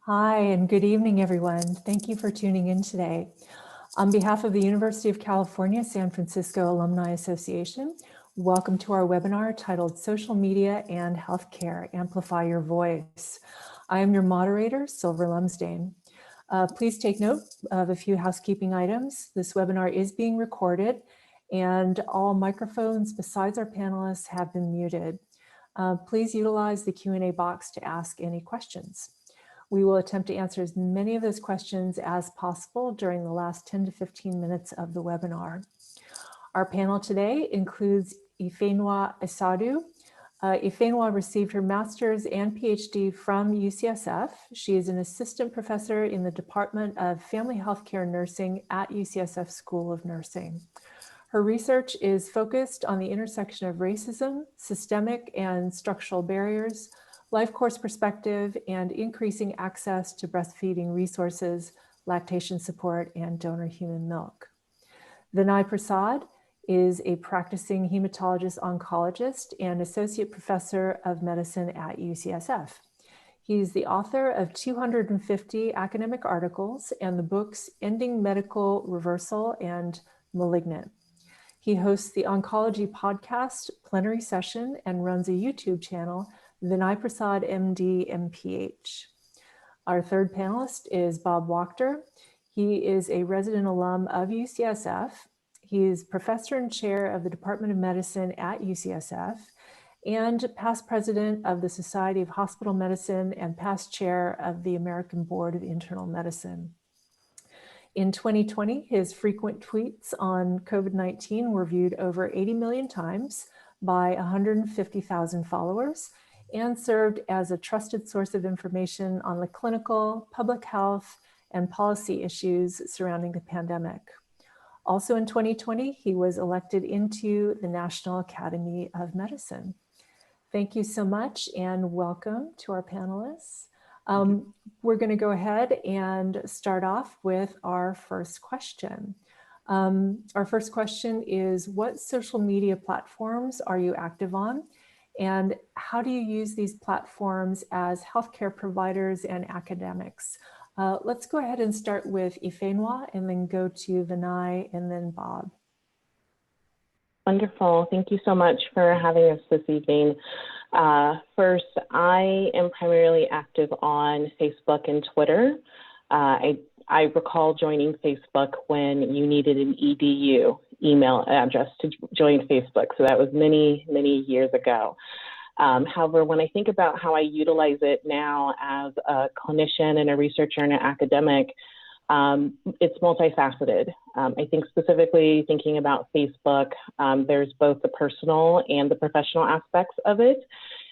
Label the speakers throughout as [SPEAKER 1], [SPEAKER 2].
[SPEAKER 1] Hi, and good evening, everyone. Thank you for tuning in today. On behalf of the University of California, San Francisco Alumni Association, welcome to our webinar titled Social Media and Healthcare, Amplify Your Voice. I am your moderator, Silver Lumsdaine. Please take note of a few housekeeping items. This webinar is being recorded and all microphones besides our panelists have been muted. Please utilize the Q&A box to ask any questions. We will attempt to answer as many of those questions as possible during the last 10 to 15 minutes of the webinar. Our panel today includes Ifeanyi Asadu. Ifeanyi received her master's and PhD from UCSF. She is an assistant professor in the Department of Family Healthcare Nursing at UCSF School of Nursing. Her research is focused on the intersection of racism, systemic and structural barriers, life course perspective, and increasing access to breastfeeding resources, lactation support, and donor human milk. Vinay Prasad is a practicing hematologist oncologist and associate professor of medicine at UCSF. He's the author of 250 academic articles and the books Ending Medical Reversal and Malignant. He hosts the oncology podcast Plenary Session and runs a YouTube channel, Vinay Prasad, MD, MPH. Our third panelist is Bob Wachter. He is a resident alum of UCSF. He is professor and chair of the Department of Medicine at UCSF and past president of the Society of Hospital Medicine and past chair of the American Board of Internal Medicine. In 2020, his frequent tweets on COVID-19 were viewed over 80 million times by 150,000 followers and served as a trusted source of information on the clinical, public health, and policy issues surrounding the pandemic. Also in 2020, he was elected into the National Academy of Medicine. Thank you so much and welcome to our panelists. We're going to go ahead and start off with our first question. Our first question is, what social media platforms are you active on? And how do you use these platforms as healthcare providers and academics? Let's go ahead and start with Ifeanyi and then go to Vinay and then Bob.
[SPEAKER 2] Wonderful. Thank you so much for having us this evening. First, I am primarily active on Facebook and Twitter. I recall joining Facebook when you needed an EDU email address to join Facebook. So that was many, many years ago. However, when I think about how I utilize it now as a clinician and a researcher and an academic, it's multifaceted. I think specifically thinking about Facebook, there's both the personal and the professional aspects of it,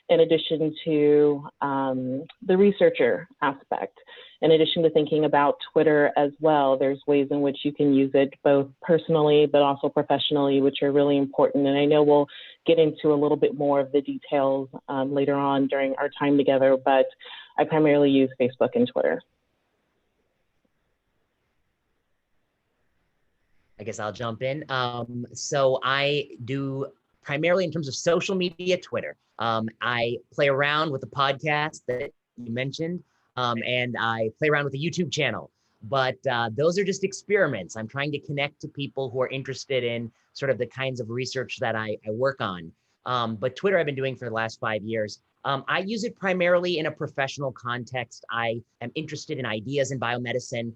[SPEAKER 2] in addition to the researcher aspect. In addition to thinking about Twitter as well, there's ways in which you can use it both personally, but also professionally, which are really important. And I know we'll get into a little bit more of the details later on during our time together, but I primarily use Facebook and Twitter.
[SPEAKER 3] I guess I'll jump in. So I do primarily in terms of social media, Twitter. I play around with the podcast that you mentioned, and I play around with the YouTube channel. But those are just experiments. I'm trying to connect to people who are interested in sort of the kinds of research that I work on. But Twitter I've been doing for the last 5 years. I use it primarily in a professional context. I am interested in ideas in biomedicine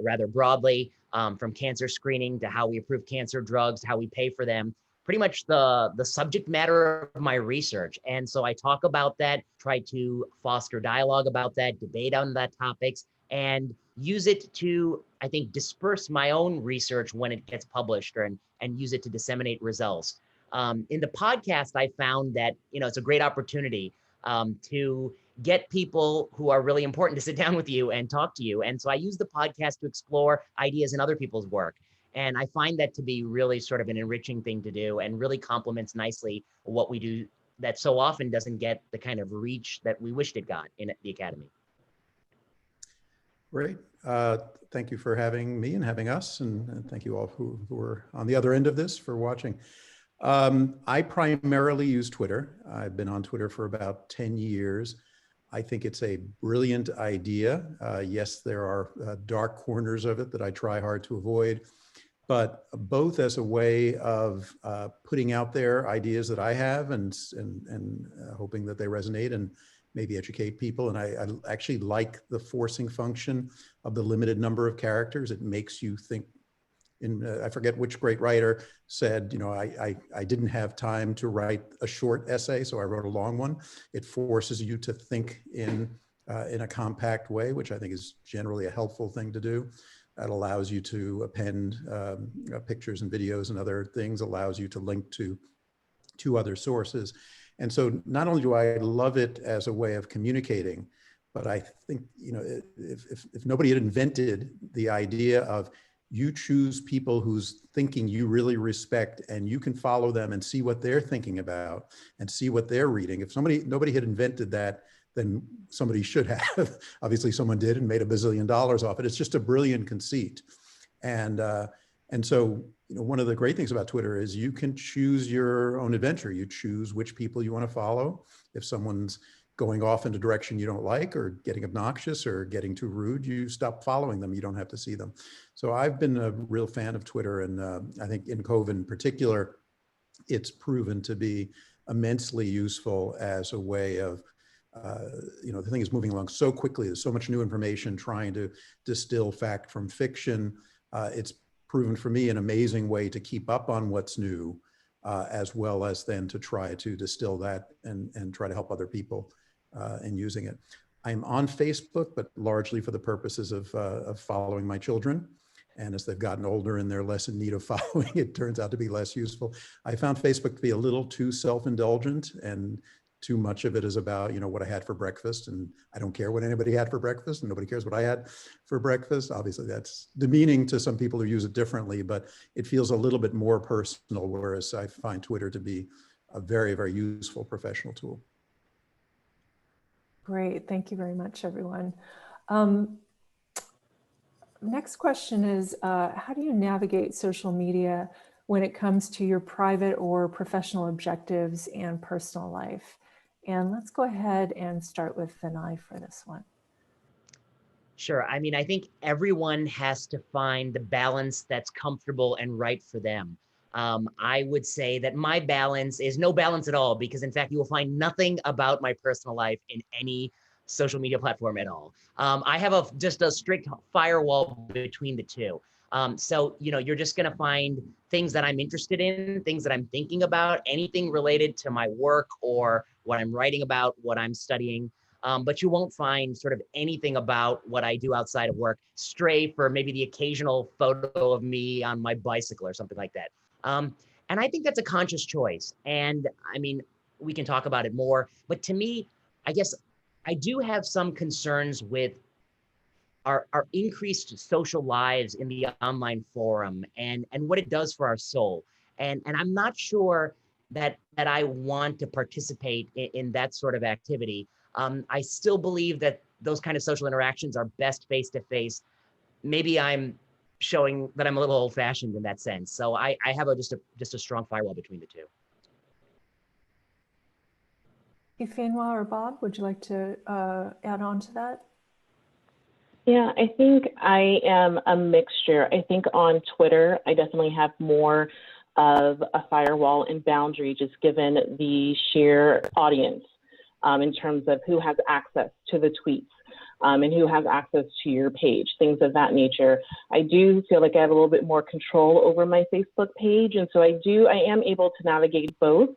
[SPEAKER 3] rather broadly, from cancer screening to how we approve cancer drugs, how we pay for them, pretty much the subject matter of my research. And so I talk about that, try to foster dialogue about that, debate on that topics, and use it to, I think, disperse my own research when it gets published and use it to disseminate results. In the podcast, I found that, it's a great opportunity to get people who are really important to sit down with you and talk to you. And so I use the podcast to explore ideas in other people's work. And I find that to be really sort of an enriching thing to do and really complements nicely what we do that so often doesn't get the kind of reach that we wished it got in the Academy.
[SPEAKER 4] Great. Thank you for having me and having us. And thank you all who are on the other end of this for watching. I primarily use Twitter. I've been on Twitter for about 10 years. I think it's a brilliant idea. Yes, there are dark corners of it that I try hard to avoid, but both as a way of putting out there ideas that I have and hoping that they resonate and maybe educate people. And I actually like the forcing function of the limited number of characters. It makes you think. I forget which great writer said, you know, I didn't have time to write a short essay, so I wrote a long one. It forces you to think in a compact way, which I think is generally a helpful thing to do. That allows you to append pictures and videos and other things, allows you to link to other sources. And so not only do I love it as a way of communicating, but I think, you know, if nobody had invented the idea of you choose people whose thinking you really respect and you can follow them and see what they're thinking about and see what they're reading. If nobody had invented that, then somebody should have. Obviously someone did and made $1 bazillion off it. It's just a brilliant conceit. And so, you know, one of the great things about Twitter is you can choose your own adventure. You choose which people you want to follow. If someone's going off in a direction you don't like or getting obnoxious or getting too rude, you stop following them. You don't have to see them. So I've been a real fan of Twitter. And I think in COVID in particular, it's proven to be immensely useful as a way of, you know, the thing is moving along so quickly. There's so much new information trying to distill fact from fiction. It's proven for me an amazing way to keep up on what's new, as well as then to try to distill that and try to help other people in using it. I'm on Facebook, but largely for the purposes of following my children. And as they've gotten older and they're less in need of following, it turns out to be less useful. I found Facebook to be a little too self-indulgent, and too much of it is about, you know, what I had for breakfast, and I don't care what anybody had for breakfast, and nobody cares what I had for breakfast. Obviously, that's demeaning to some people who use it differently, but it feels a little bit more personal, whereas I find Twitter to be a very, very useful professional tool.
[SPEAKER 1] Great, thank you very much, everyone. Next question is, how do you navigate social media when it comes to your private or professional objectives and personal life? And let's go ahead and start with Vinay for this one.
[SPEAKER 3] Sure. I mean, I think everyone has to find the balance that's comfortable and right for them. I would say that my balance is no balance at all, because in fact, you will find nothing about my personal life in any social media platform at all. I have just a strict firewall between the two. So, you know, you're just going to find things that I'm interested in, things that I'm thinking about, anything related to my work or what I'm writing about, what I'm studying. But you won't find sort of anything about what I do outside of work, stray for maybe the occasional photo of me on my bicycle or something like that. And I think that's a conscious choice. And I mean, we can talk about it more, but to me, I guess I do have some concerns with our increased social lives in the online forum and what it does for our soul. And I'm not sure that I want to participate in that sort of activity. I still believe that those kind of social interactions are best face-to-face. Maybe I'm showing that I'm a little old-fashioned in that sense. So I have just a strong firewall between the two.
[SPEAKER 1] Ifeinwa or Bob, would you like to add on to that?
[SPEAKER 2] Yeah, I think I am a mixture. I think on Twitter, I definitely have more of a firewall and boundary, just given the sheer audience in terms of who has access to the tweets and who has access to your page, things of that nature. I do feel like I have a little bit more control over my Facebook page. And so I am able to navigate both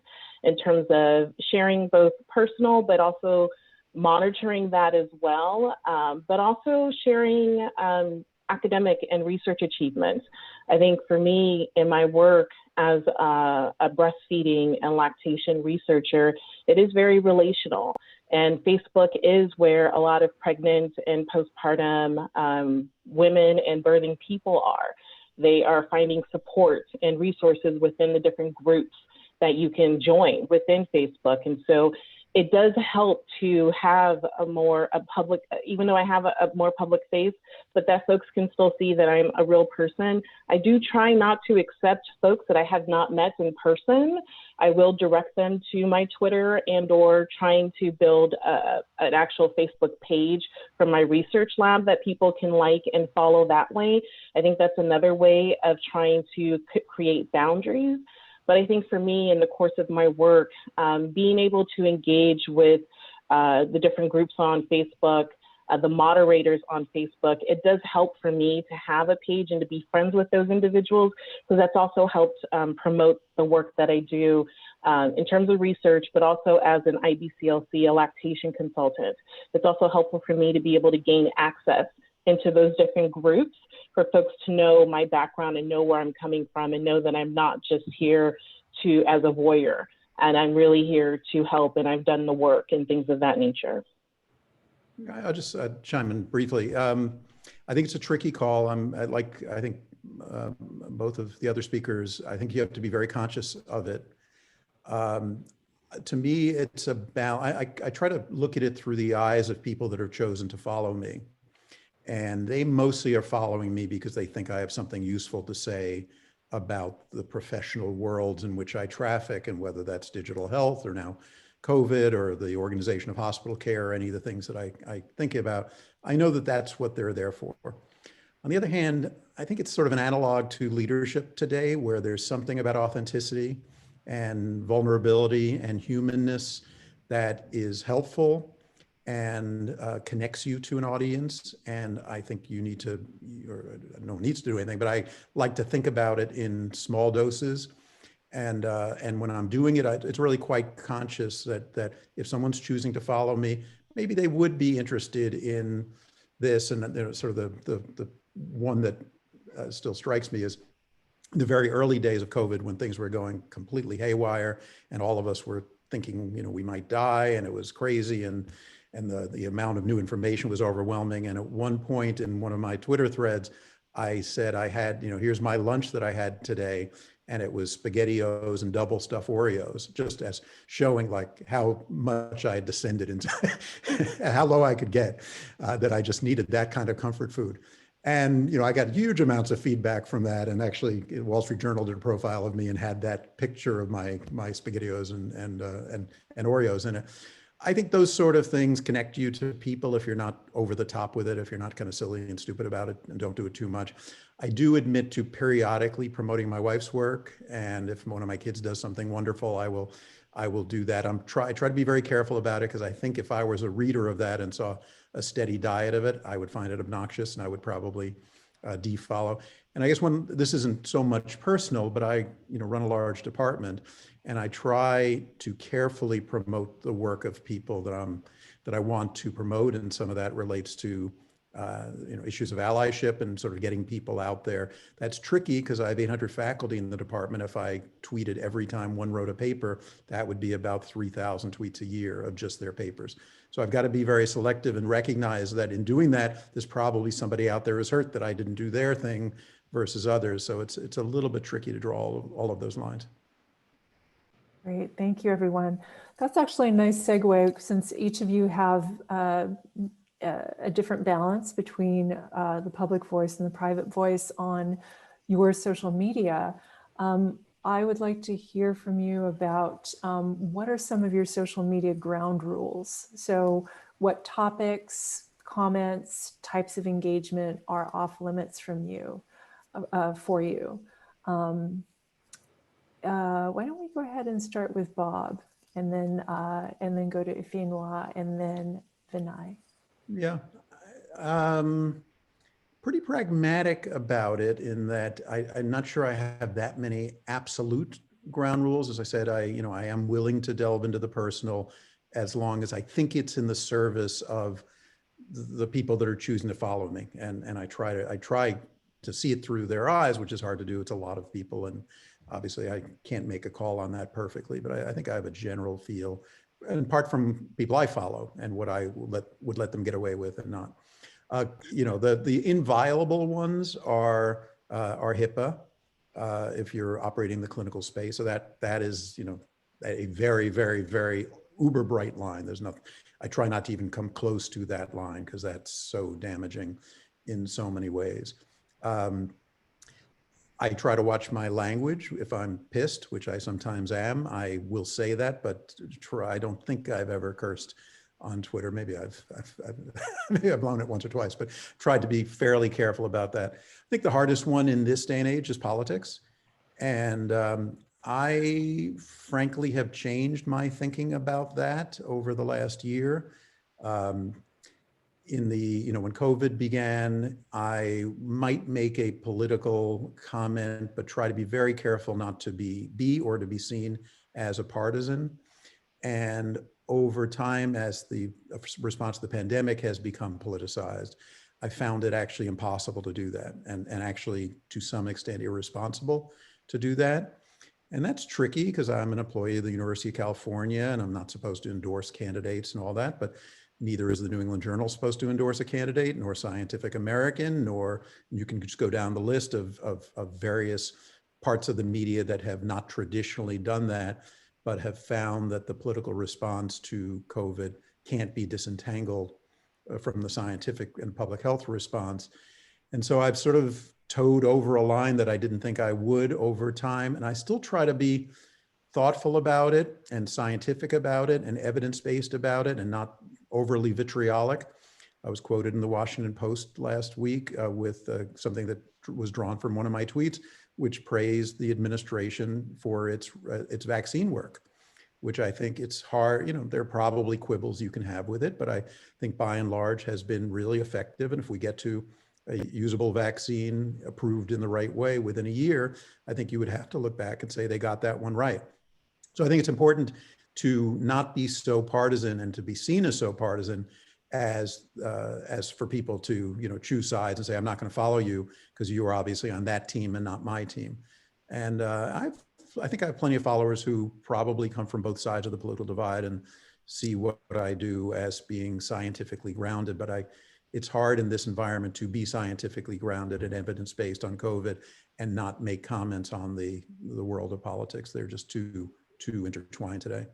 [SPEAKER 2] in terms of sharing both personal, but also monitoring that as well, but also sharing academic and research achievements. I think for me in my work as a breastfeeding and lactation researcher, it is very relational. And Facebook is where a lot of pregnant and postpartum women and birthing people are. They are finding support and resources within the different groups that you can join within Facebook. And so it does help to have a public, even though I have a more public face, but that folks can still see that I'm a real person. I do try not to accept folks that I have not met in person. I will direct them to my Twitter and or trying to build an actual Facebook page from my research lab that people can like and follow that way. I think that's another way of trying to create boundaries. But I think for me, in the course of my work, being able to engage with the different groups on Facebook, the moderators on Facebook, it does help for me to have a page and to be friends with those individuals, because that's also helped promote the work that I do in terms of research, but also as an IBCLC, a lactation consultant. It's also helpful for me to be able to gain access into those different groups for folks to know my background and know where I'm coming from and know that I'm not just here as a voyeur, and I'm really here to help, and I've done the work and things of that nature.
[SPEAKER 4] I'll just chime in briefly. I think it's a tricky call. I think both of the other speakers, I think you have to be very conscious of it. To me, it's about, I try to look at it through the eyes of people that have chosen to follow me. And they mostly are following me because they think I have something useful to say about the professional worlds in which I traffic, and whether that's digital health or now COVID or the organization of hospital care, or any of the things that I think about. I know that that's what they're there for. On the other hand, I think it's sort of an analog to leadership today, where there's something about authenticity and vulnerability and humanness that is helpful and connects you to an audience. And I think you need to, or no one needs to do anything, but I like to think about it in small doses. And when I'm doing it, it's really quite conscious that if someone's choosing to follow me, maybe they would be interested in this. And sort of the one that still strikes me is the very early days of COVID, when things were going completely haywire and all of us were thinking, we might die, and it was crazy, and the amount of new information was overwhelming. And at one point in one of my Twitter threads, I said I had, here's my lunch that I had today, and it was SpaghettiOs and double stuffed Oreos, just as showing like how much I had descended into, how low I could get, that I just needed that kind of comfort food. And I got huge amounts of feedback from that. And actually, Wall Street Journal did a profile of me and had that picture of my SpaghettiOs and Oreos in it. I think those sort of things connect you to people if you're not over the top with it, if you're not kind of silly and stupid about it, and don't do it too much. I do admit to periodically promoting my wife's work, and if one of my kids does something wonderful, I will do that. I try to be very careful about it, because I think if I was a reader of that and saw a steady diet of it, I would find it obnoxious, and I would probably defollow. And I guess this isn't so much personal, but I run a large department, and I try to carefully promote the work of people that I want to promote, and some of that relates to issues of allyship and sort of getting people out there. That's tricky because I have 800 faculty in the department. If I tweeted every time one wrote a paper, that would be about 3,000 tweets a year of just their papers. So I've got to be very selective and recognize that in doing that, there's probably somebody out there who's hurt that I didn't do their thing versus others. So it's a little bit tricky to draw all of those lines.
[SPEAKER 1] Great, thank you, everyone. That's actually a nice segue, since each of you have a different balance between the public voice and the private voice on your social media. I would like to hear from you about what are some of your social media ground rules? So what topics, comments, types of engagement are off limits from you, for you? Why don't we go ahead and start with Bob, and then go to Ifeinwa, and then Vinay.
[SPEAKER 4] Yeah, pretty pragmatic about it, in that I'm not sure I have that many absolute ground rules. As I said, I am willing to delve into the personal, as long as I think it's in the service of the people that are choosing to follow me. And I try to see it through their eyes, which is hard to do. It's a lot of people, and obviously I can't make a call on that perfectly, but I think I have a general feel, and apart from people I follow and what I would let them get away with and not. The inviolable ones are HIPAA, if you're operating the clinical space. So that is, a very, very, very uber bright line. There's nothing, I try not to even come close to that line because that's so damaging in so many ways. I try to watch my language. If I'm pissed, which I sometimes am, I will say that, but I don't think I've ever cursed on Twitter. Maybe maybe I've blown it once or twice, but tried to be fairly careful about that. I think the hardest one in this day and age is politics. And I frankly have changed my thinking about that over the last year. When COVID began, I might make a political comment, but try to be very careful not to be or to be seen as a partisan. And over time, as the response to the pandemic has become politicized, I found it actually impossible to do that, and actually to some extent irresponsible to do that. And that's tricky because I'm an employee of the University of California and I'm not supposed to endorse candidates and all that, but neither is the New England Journal supposed to endorse a candidate, nor Scientific American, nor you can just go down the list of various parts of the media that have not traditionally done that, but have found that the political response to COVID can't be disentangled from the scientific and public health response. And so I've sort of towed over a line that I didn't think I would over time. And I still try to be thoughtful about it and scientific about it and evidence-based about it and not overly vitriolic. I was quoted in the Washington Post last week with something that was drawn from one of my tweets, which praised the administration for its vaccine work, which I think it's hard, there are probably quibbles you can have with it, but I think by and large has been really effective. And if we get to a usable vaccine approved in the right way within a year, I think you would have to look back and say they got that one right. So I think it's important to not be so partisan and to be seen as so partisan as for people to choose sides and say, I'm not going to follow you because you are obviously on that team and not my team. And I think I have plenty of followers who probably come from both sides of the political divide and see what I do as being scientifically grounded. But it's hard in this environment to be scientifically grounded and evidence-based on COVID and not make comments on the world of politics. They're just too intertwined today.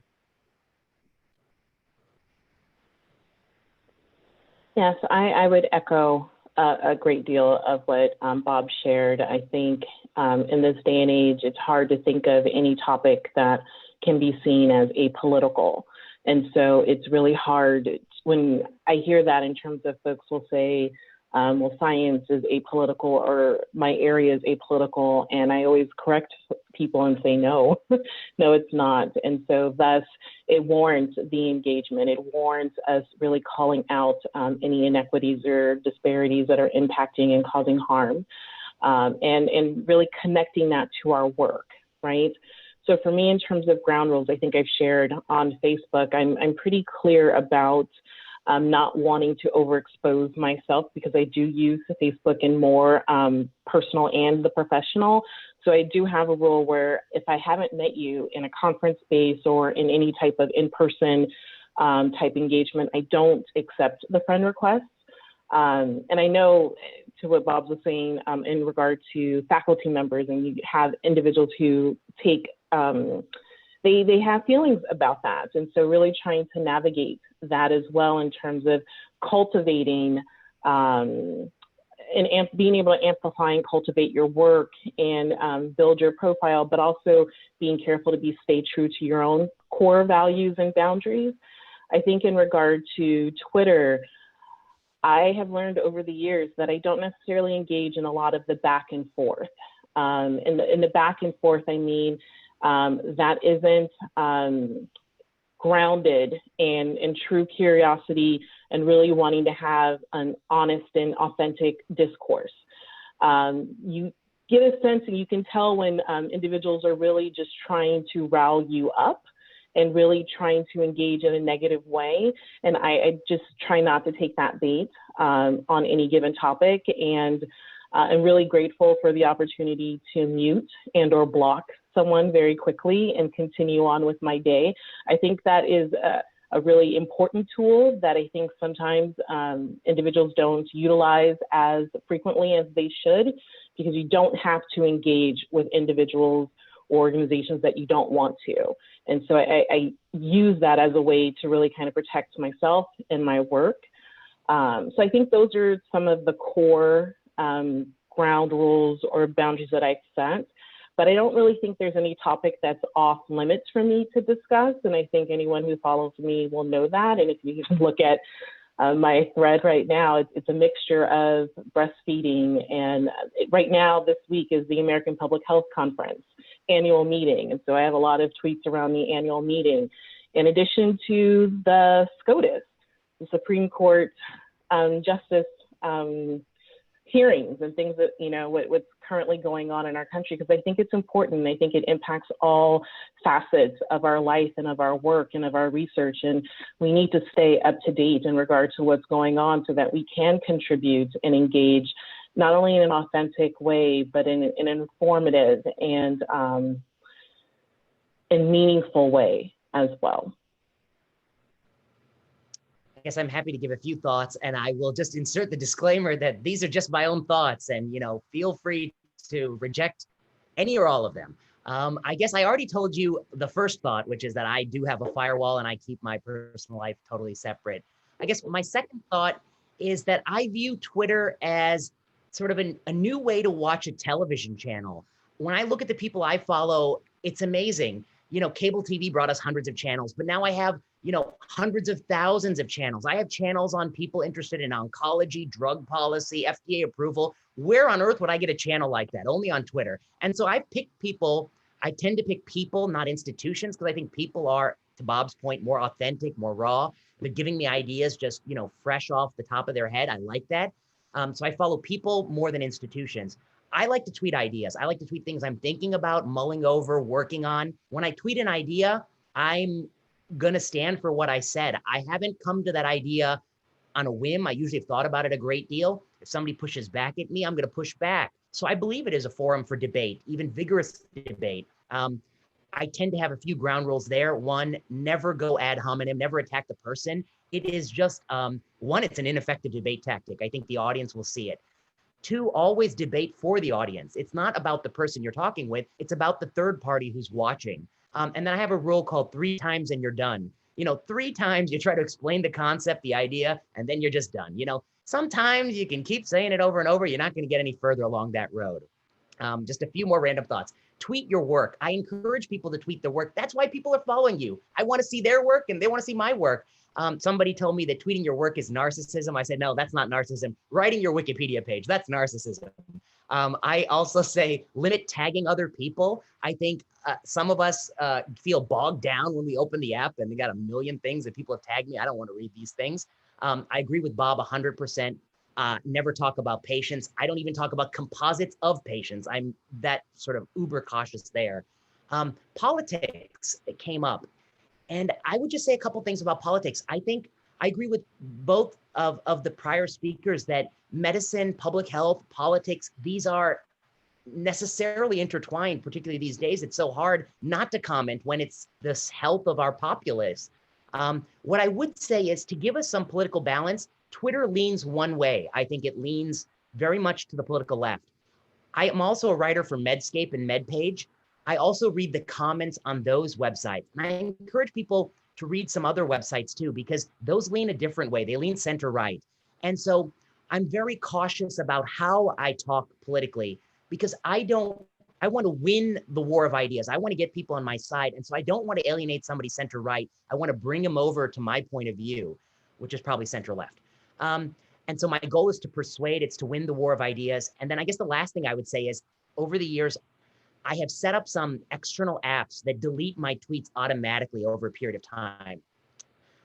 [SPEAKER 2] Yes, I would echo a great deal of what Bob shared. I think in this day and age, it's hard to think of any topic that can be seen as apolitical. And so it's really hard when I hear that in terms of folks will say, well, science is apolitical or my area is apolitical. And I always correct people and say, no, no, it's not. And so thus it warrants the engagement. It warrants us really calling out any inequities or disparities that are impacting and causing harm, and really connecting that to our work, right? So for me, in terms of ground rules, I think I've shared on Facebook, I'm pretty clear about not wanting to overexpose myself because I do use Facebook in more personal and the professional. So I do have a rule where if I haven't met you in a conference space or in any type of in-person type engagement, I don't accept the friend requests. And I know to what Bob was saying in regard to faculty members, and you have individuals who take, they have feelings about that. And so really trying to navigate that as well in terms of cultivating and being able to amplify and cultivate your work and build your profile, but also being careful to stay true to your own core values and boundaries. I think in regard to Twitter, I have learned over the years that I don't necessarily engage in a lot of the back and forth. In the back and forth, I mean, that isn't grounded in true curiosity and really wanting to have an honest and authentic discourse. You get a sense and you can tell when individuals are really just trying to rile you up and really trying to engage in a negative way. And I just try not to take that bait on any given topic. And I'm really grateful for the opportunity to mute and or block someone very quickly and continue on with my day. I think that is a really important tool that I think sometimes individuals don't utilize as frequently as they should, because you don't have to engage with individuals organizations that you don't want to. And so I use that as a way to really kind of protect myself and my work. So I think those are some of the core ground rules or boundaries that I've set. But I don't really think there's any topic that's off limits for me to discuss. And I think anyone who follows me will know that. And if you look at my thread right now, it's a mixture of breastfeeding. And right now, this week is the American Public Health Conference annual meeting. And so I have a lot of tweets around the annual meeting, in addition to the SCOTUS, the Supreme Court Justice hearings and things that, you know, what's currently going on in our country, because I think it's important. I think it impacts all facets of our life and of our work and of our research. And we need to stay up to date in regard to what's going on so that we can contribute and engage not only in an authentic way, but in an informative and meaningful way as well.
[SPEAKER 3] I guess I'm happy to give a few thoughts, and I will just insert the disclaimer that these are just my own thoughts, and, you know, feel free to reject any or all of them. I guess I already told you the first thought, which is that I do have a firewall and I keep my personal life totally separate. I guess my second thought is that I view Twitter as sort of a new way to watch a television channel. When I look at the people I follow, it's amazing. You know, cable TV brought us hundreds of channels, but now I have, you know, hundreds of thousands of channels. I have channels on people interested in oncology, drug policy, FDA approval. Where on earth would I get a channel like that? Only on Twitter. And so I picked people. I tend to pick people, not institutions, because I think people are, to Bob's point, more authentic, more raw. They're giving me ideas just, you know, fresh off the top of their head. I like that. So I follow people more than institutions. I like to tweet ideas. I like to tweet things I'm thinking about, mulling over, working on. When I tweet an idea, I'm going to stand for what I said. I haven't come to that idea on a whim. I usually have thought about it a great deal. If somebody pushes back at me, I'm going to push back. So I believe it is a forum for debate, even vigorous debate. I tend to have a few ground rules there. One, never go ad hominem, never attack the person. It is just, one, it's an ineffective debate tactic. I think the audience will see it. Two, always debate for the audience. It's not about the person you're talking with. It's about the third party who's watching. And then I have a rule called 3 times and you're done. You know, 3 times you try to explain the concept, the idea, and then you're just done. You know, sometimes you can keep saying it over and over. You're not going to get any further along that road. Just a few more random thoughts. Tweet your work. I encourage people to tweet their work. That's why people are following you. I want to see their work and they want to see my work. Somebody told me that tweeting your work is narcissism. I said, no, that's not narcissism. Writing your Wikipedia page, that's narcissism. I also say limit tagging other people. I think some of us feel bogged down when we open the app and they got a million things that people have tagged me. I don't want to read these things. I agree with Bob 100%. Never talk about patients. I don't even talk about composites of patients. I'm that sort of uber cautious there. Politics came up. And I would just say a couple things about politics. I think I agree with both of the prior speakers that medicine, public health, politics, these are necessarily intertwined, particularly these days. It's so hard not to comment when it's the health of our populace. What I would say is to give us some political balance, Twitter leans one way. I think it leans very much to the political left. I am also a writer for Medscape and MedPage. I also read the comments on those websites. And I encourage people to read some other websites too, because those lean a different way. They lean center right. And so I'm very cautious about how I talk politically, because I want to win the war of ideas. I want to get people on my side. And so I don't want to alienate somebody center right. I want to bring them over to my point of view, which is probably center left. And so my goal is to persuade, it's to win the war of ideas. And then I guess the last thing I would say is, over the years, I have set up some external apps that delete my tweets automatically over a period of time.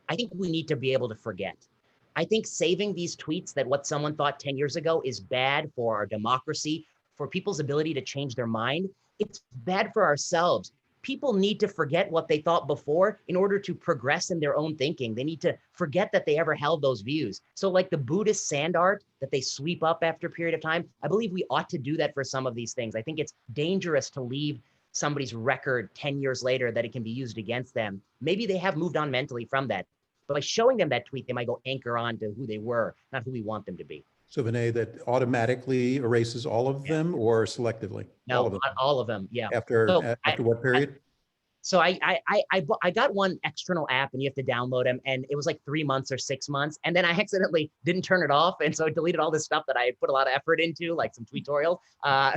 [SPEAKER 3] I think we need to be able to forget. I think saving these tweets that what someone thought 10 years ago is bad for our democracy, for people's ability to change their mind. It's bad for ourselves. People need to forget what they thought before in order to progress in their own thinking. They need to forget that they ever held those views. So like the Buddhist sand art that they sweep up after a period of time, I believe we ought to do that for some of these things. I think it's dangerous to leave somebody's record 10 years later that it can be used against them. Maybe they have moved on mentally from that. But by showing them that tweet, they might go anchor on to who they were, not who we want them to be.
[SPEAKER 4] So Vinay, that automatically erases all of them or selectively? All
[SPEAKER 3] No,
[SPEAKER 4] of them.
[SPEAKER 3] all of them. Yeah.
[SPEAKER 4] After
[SPEAKER 3] So
[SPEAKER 4] what period?
[SPEAKER 3] So I got one external app and you have to download them, and it was like 3 months or 6 months, and then I accidentally didn't turn it off, and so I deleted all this stuff that I put a lot of effort into, like some tutorials.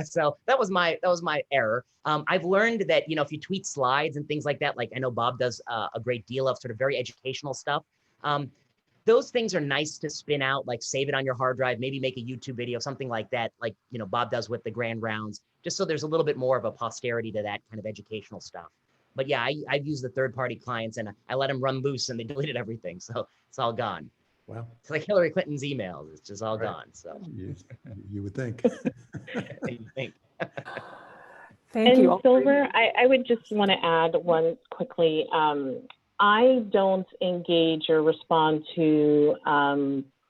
[SPEAKER 3] So that was my error. I've learned that if you tweet slides and things like that, like I know Bob does a great deal of sort of very educational stuff. Those things are nice to spin out, like save it on your hard drive, maybe make a YouTube video, something like that, like Bob does with the grand rounds, just so there's a little bit more of a posterity to that kind of educational stuff. But yeah, I've used the third-party clients and I let them run loose and they deleted everything. So it's all gone.
[SPEAKER 4] Wow.
[SPEAKER 3] It's like Hillary Clinton's emails. It's just all gone. So
[SPEAKER 4] You would think.
[SPEAKER 3] you think.
[SPEAKER 1] Thank you.
[SPEAKER 2] And Silver, I would just want to add one quickly. I don't engage or respond to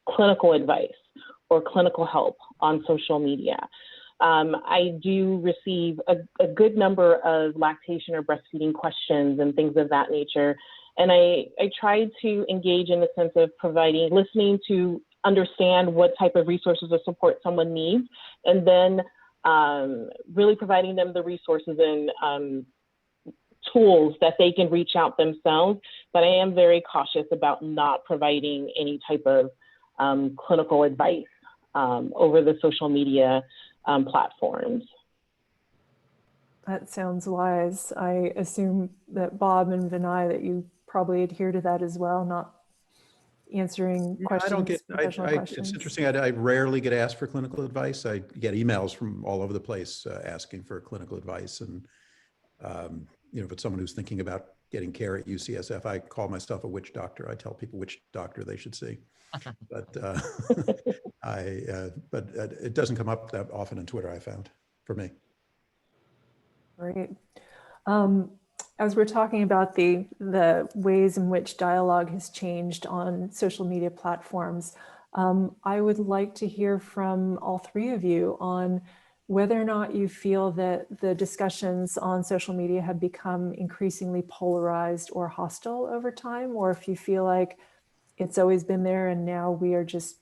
[SPEAKER 2] clinical advice or clinical help on social media. I do receive a good number of lactation or breastfeeding questions and things of that nature. And I try to engage in the sense of listening to understand what type of resources or support someone needs, and then really providing them the resources and tools that they can reach out themselves. But I am very cautious about not providing any type of clinical advice over the social media platforms.
[SPEAKER 1] That sounds wise. I assume that Bob and Vinay, that you probably adhere to that as well, not answering questions.
[SPEAKER 4] I don't get,
[SPEAKER 1] questions.
[SPEAKER 4] It's interesting. I rarely get asked for clinical advice. I get emails from all over the place asking for clinical advice. And, if it's someone who's thinking about getting care at UCSF, I call myself a witch doctor. I tell people which doctor they should see. But but it doesn't come up that often on Twitter, I found, for me.
[SPEAKER 1] Great. As we're talking about the ways in which dialogue has changed on social media platforms, I would like to hear from all three of you on whether or not you feel that the discussions on social media have become increasingly polarized or hostile over time, or if you feel like it's always been there and now we are just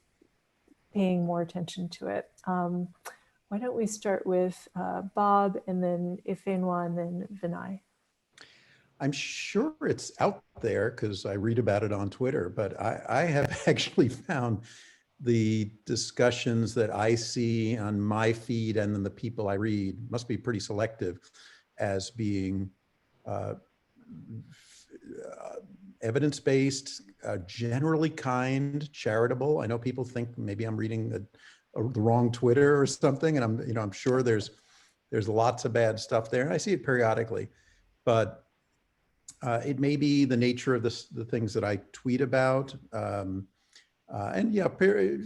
[SPEAKER 1] paying more attention to it. Why don't we start with Bob, and then Ifeinwa, and then Vinay.
[SPEAKER 4] I'm sure it's out there because I read about it on Twitter, but I have actually found the discussions that I see on my feed and then the people I read must be pretty selective as being evidence-based, generally kind, charitable. I know people think maybe I'm reading the wrong Twitter or something, and I'm sure there's lots of bad stuff there, and I see it periodically, but it may be the nature of the things that I tweet about. And yeah,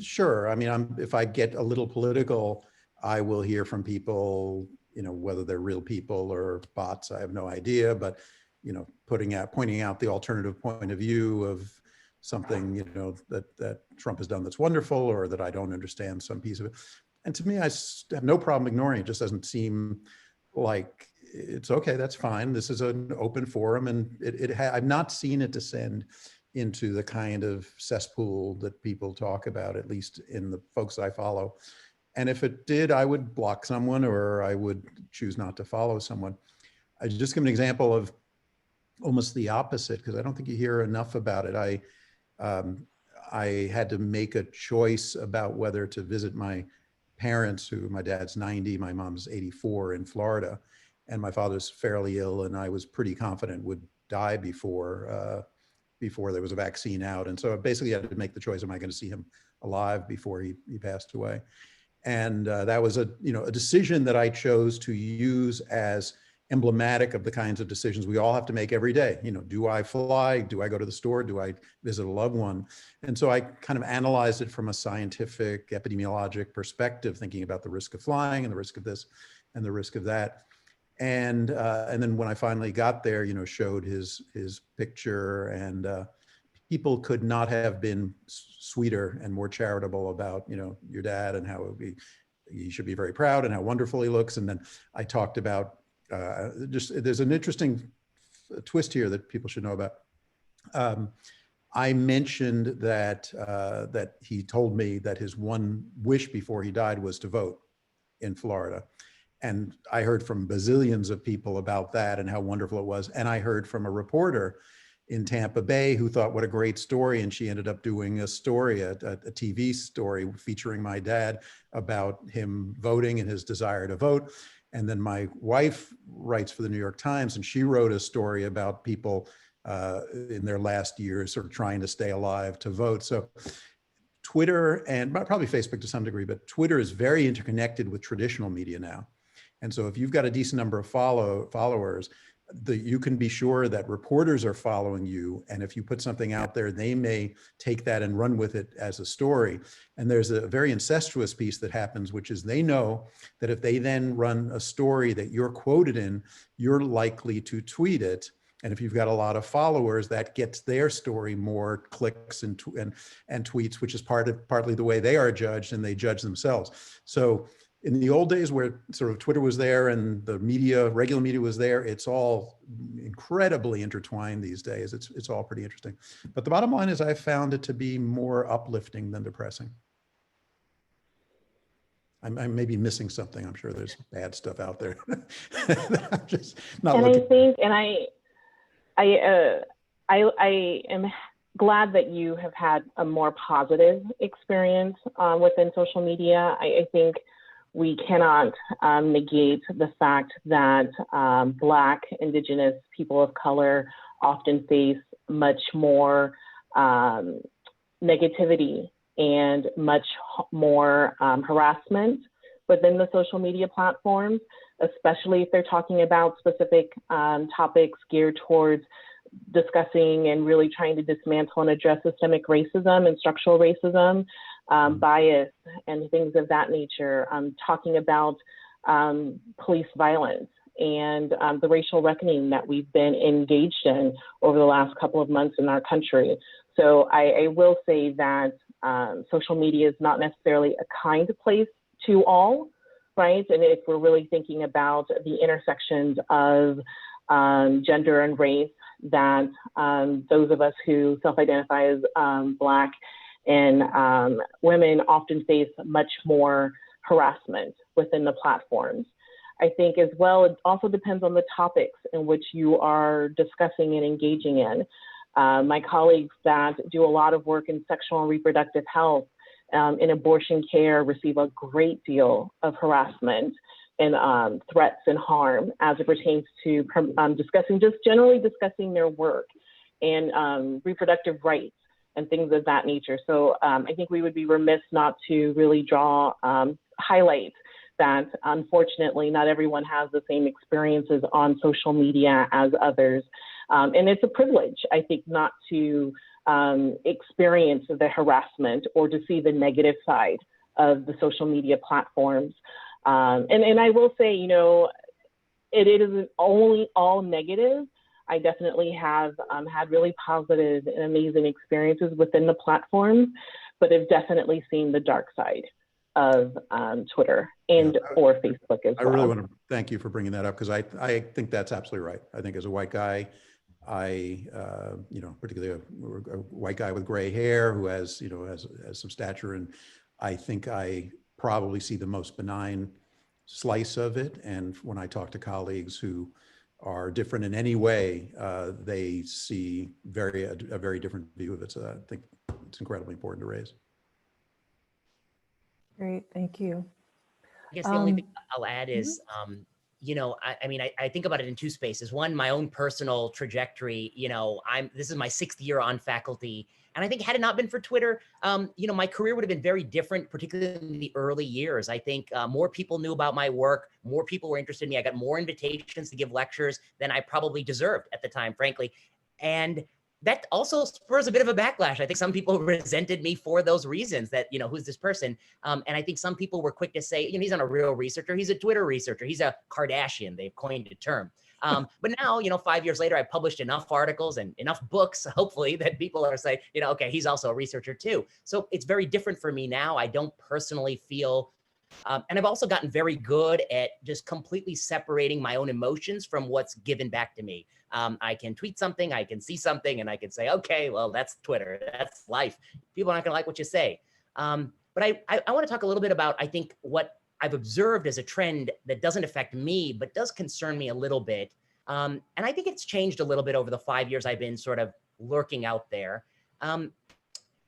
[SPEAKER 4] sure. I mean, if I get a little political, I will hear from people, whether they're real people or bots, I have no idea, but, pointing out the alternative point of view of something, that Trump has done that's wonderful, or that I don't understand some piece of it. And to me, I have no problem ignoring it. It just doesn't seem like it's okay, that's fine. This is an open forum, and I've not seen it descend into the kind of cesspool that people talk about, at least in the folks I follow. And if it did, I would block someone, or I would choose not to follow someone. I just give an example of almost the opposite, because I don't think you hear enough about it. I had to make a choice about whether to visit my parents, my dad's 90, my mom's 84, in Florida, and my father's fairly ill, and I was pretty confident would die before there was a vaccine out. And so I basically had to make the choice, am I going to see him alive before he passed away? And that was a decision that I chose to use as emblematic of the kinds of decisions we all have to make every day. Do I fly? Do I go to the store? Do I visit a loved one? And so I kind of analyzed it from a scientific, epidemiologic perspective, thinking about the risk of flying and the risk of this and the risk of that. And then when I finally got there, showed his picture, and people could not have been sweeter and more charitable about, your dad, and how he should be very proud and how wonderful he looks. And then I talked about there's an interesting twist here that people should know about. I mentioned that that he told me that his one wish before he died was to vote in Florida. And I heard from bazillions of people about that and how wonderful it was. And I heard from a reporter in Tampa Bay who thought, what a great story. And she ended up doing a story, a TV story featuring my dad about him voting and his desire to vote. And then my wife writes for the New York Times, and she wrote a story about people in their last years sort of trying to stay alive to vote. So Twitter, and probably Facebook to some degree, but Twitter is very interconnected with traditional media now. And so if you've got a decent number of followers, you can be sure that reporters are following you. And if you put something out there, they may take that and run with it as a story. And there's a very incestuous piece that happens, which is they know that if they then run a story that you're quoted in, you're likely to tweet it. And if you've got a lot of followers, that gets their story more clicks and tweets, which is partly the way they are judged, and they judge themselves. So in the old days where sort of Twitter was there and the media, regular media was there, it's all incredibly intertwined these days. It's all pretty interesting. But the bottom line is I found it to be more uplifting than depressing. I may be missing something. I'm sure there's bad stuff out there. I'm just not
[SPEAKER 2] and
[SPEAKER 4] looking.
[SPEAKER 2] I think, and I am glad that you have had a more positive experience within social media. I think we cannot negate the fact that Black, Indigenous, people of color often face much more negativity and much more harassment within the social media platforms, especially if they're talking about specific topics geared towards discussing and really trying to dismantle and address systemic racism and structural racism, bias, and things of that nature, talking about police violence and the racial reckoning that we've been engaged in over the last couple of months in our country. So I will say that social media is not necessarily a kind place to all, right? And if we're really thinking about the intersections of gender and race, that those of us who self-identify as Black and women often face much more harassment within the platforms. I think as well, it also depends on the topics in which you are discussing and engaging in. My colleagues that do a lot of work in sexual and reproductive health in abortion care receive a great deal of harassment and threats and harm as it pertains to generally discussing their work and reproductive rights and things of that nature. So I think we would be remiss not to really highlight that unfortunately not everyone has the same experiences on social media as others. And it's a privilege, I think, not to experience the harassment or to see the negative side of the social media platforms. And I will say, it isn't only all negative. I definitely have had really positive and amazing experiences within the platforms, but have definitely seen the dark side of Twitter or Facebook as well.
[SPEAKER 4] I really want to thank you for bringing that up, because I think that's absolutely right. I think as a white guy, particularly a white guy with gray hair who has some stature, and I think I probably see the most benign slice of it. And when I talk to colleagues who are different in any way, they see a very different view of it. So I think it's incredibly important to raise.
[SPEAKER 1] Great, thank you.
[SPEAKER 3] I guess the only thing I'll add is, I think about it in two spaces. One, my own personal trajectory. This is my 6th year on faculty, and I think had it not been for Twitter, my career would have been very different, particularly in the early years. I think more people knew about my work, more people were interested in me. I got more invitations to give lectures than I probably deserved at the time, frankly, and that also spurs a bit of a backlash. I think some people resented me for those reasons, that, who's this person? And I think some people were quick to say, he's not a real researcher. He's a Twitter researcher. He's a Kardashian. They've coined a term. But now, 5 years later, I've published enough articles and enough books, hopefully, that people are saying, okay, he's also a researcher too. So it's very different for me now. I don't personally feel And I've also gotten very good at just completely separating my own emotions from what's given back to me. I can tweet something, I can see something, and I can say, okay, well, that's Twitter, that's life. People aren't gonna like what you say. But I wanna talk a little bit about, I think, what I've observed as a trend that doesn't affect me, but does concern me a little bit. And I think it's changed a little bit over the 5 years I've been sort of lurking out there.